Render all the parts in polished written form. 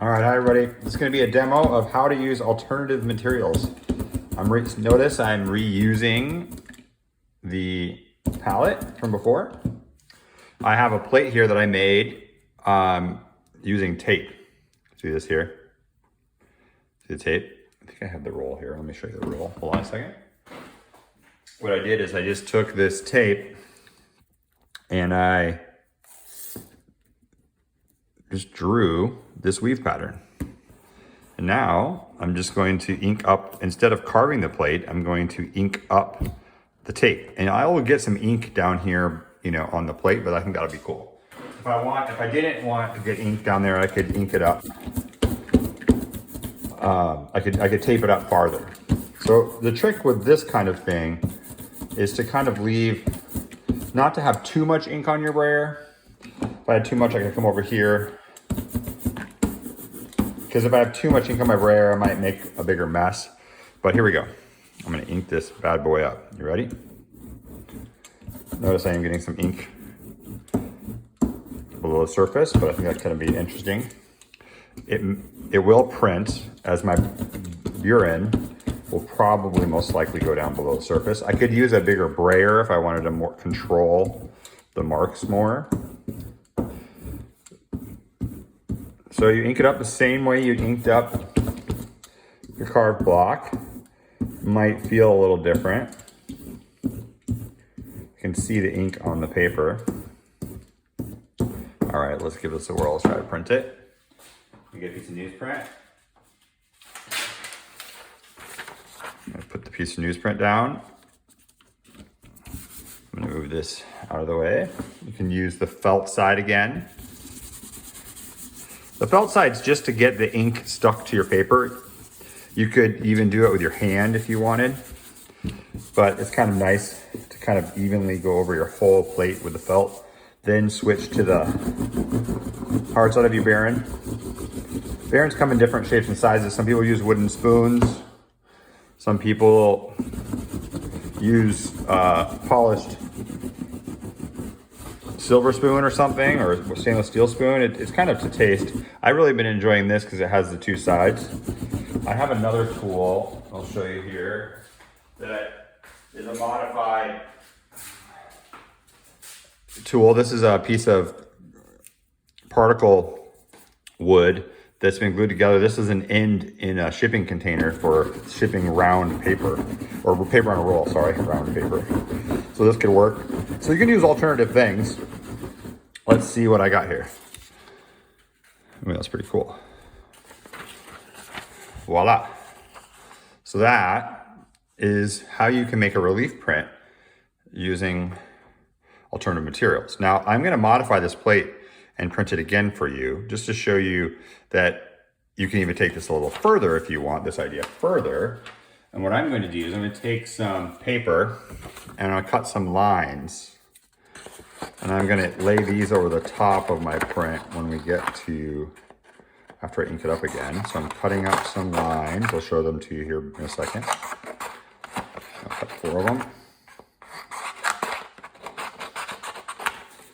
All right, hi everybody. This is going to be a demo of how to use alternative materials. Notice I'm reusing the palette from before. I have a plate here that I made using tape. See this here? See the tape? I think I have the roll here. Let me show you the roll. Hold on a second. What I did is I just took this tape and I just drew this weave pattern. And now I'm just going to ink up, instead of carving the plate, I'm going to ink up the tape. And I will get some ink down here, on the plate, but I think that'll be cool. If I didn't want to get ink down there, I could ink it up. I could tape it up farther. So the trick with this kind of thing is to kind of not to have too much ink on your brayer. If I had too much, I could come over here. Because if I have too much ink on my brayer, I might make a bigger mess. But here we go. I'm gonna ink this bad boy up. You ready? Notice I am getting some ink below the surface, but I think that's gonna be interesting. It will print, as my urine will probably most likely go down below the surface. I could use a bigger brayer if I wanted to more control the marks more. So you ink it up the same way you inked up your carved block. Might feel a little different. You can see the ink on the paper. All right, let's give this a whirl. Let's try to print it. You get a piece of newsprint. I'm gonna put the piece of newsprint down. I'm gonna move this out of the way. You can use the felt side again. The felt side's just to get the ink stuck to your paper. You could even do it with your hand if you wanted, but it's kind of nice to kind of evenly go over your whole plate with the felt. Then switch to the hard side of your Baron. Barons come in different shapes and sizes. Some people use wooden spoons. Some people use polished silver spoon or something, or stainless steel spoon. It's kind of to taste. I've really been enjoying this because it has the two sides. I have another tool I'll show you here that is a modified tool. This is a piece of particle wood that's been glued together. This is an end in a shipping container for shipping round paper, or paper on a roll, sorry, round paper. So this could work. So you can use alternative things. Let's see what I got here. I mean, that's pretty cool. Voila. So that is how you can make a relief print using alternative materials. Now I'm gonna modify this plate and print it again for you, just to show you that you can even take this a little further if you want this idea further. And what I'm going to do is I'm going to take some paper and I'll cut some lines. And I'm going to lay these over the top of my print when we get to, after I ink it up again. So I'm cutting up some lines. I'll show them to you here in a second. I'll cut 4 of them.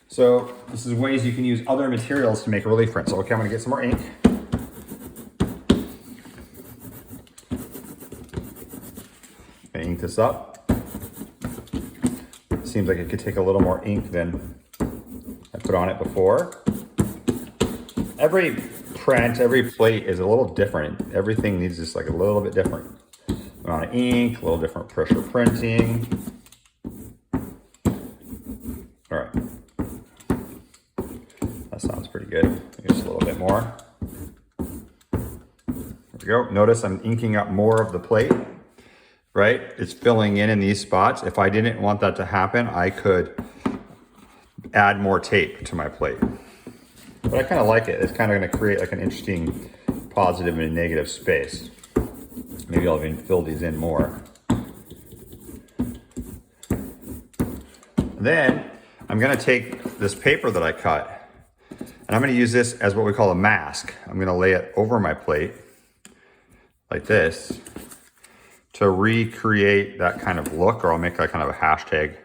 So this is ways you can use other materials to make a relief print. So okay, I'm going to get some more ink. I ink this up. Seems like it could take a little more ink than I put on it before. Every print, every plate is a little different. Everything needs just like a little bit different amount of ink, a little different pressure printing. All right. That sounds pretty good. Just a little bit more. There we go. Notice I'm inking up more of the plate. Right? It's filling in these spots. If I didn't want that to happen, I could add more tape to my plate. But I kind of like it. It's kind of going to create like an interesting positive and negative space. Maybe I'll even fill these in more. Then I'm going to take this paper that I cut and I'm going to use this as what we call a mask. I'm going to lay it over my plate like this, to recreate that kind of look, or I'll make that kind of a hashtag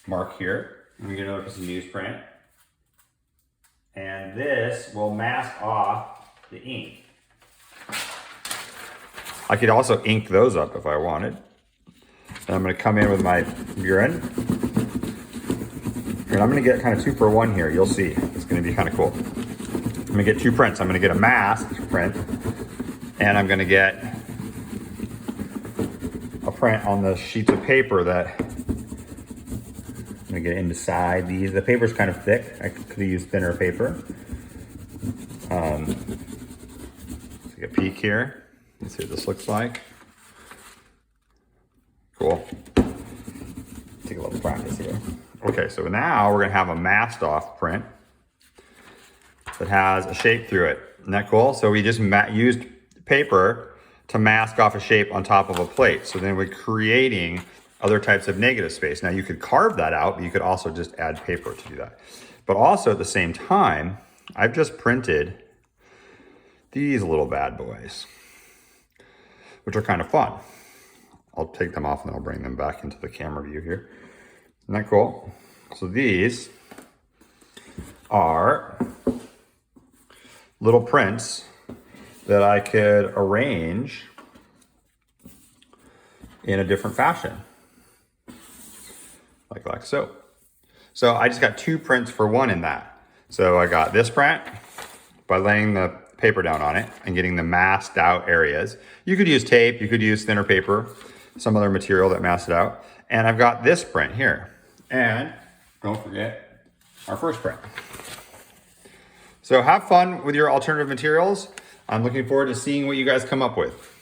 mark here. I'm gonna piece of newsprint. And this will mask off the ink. I could also ink those up if I wanted. And I'm gonna come in with my urine. And I'm gonna get kind of 2 for 1 here. You'll see, it's gonna be kind of cool. I'm gonna get 2 prints. I'm gonna get a masked print, and I'm gonna get a print on the sheets of paper that I'm gonna get inside these. The paper's kind of thick. I could have used thinner paper. Take a peek here. Let's see what this looks like. Cool. Take a little practice here. Okay, so now we're gonna have a masked off print that has a shape through it. Isn't that cool? So we just used paper to mask off a shape on top of a plate. So then we're creating other types of negative space. Now you could carve that out, but you could also just add paper to do that. But also at the same time, I've just printed these little bad boys, which are kind of fun. I'll take them off and I'll bring them back into the camera view here. Isn't that cool? So these are little prints that I could arrange in a different fashion, like so. So I just got 2 prints for 1 in that. So I got this print by laying the paper down on it and getting the masked out areas. You could use tape, you could use thinner paper, some other material that masks it out. And I've got this print here. And don't forget our first print. So have fun with your alternative materials. I'm looking forward to seeing what you guys come up with.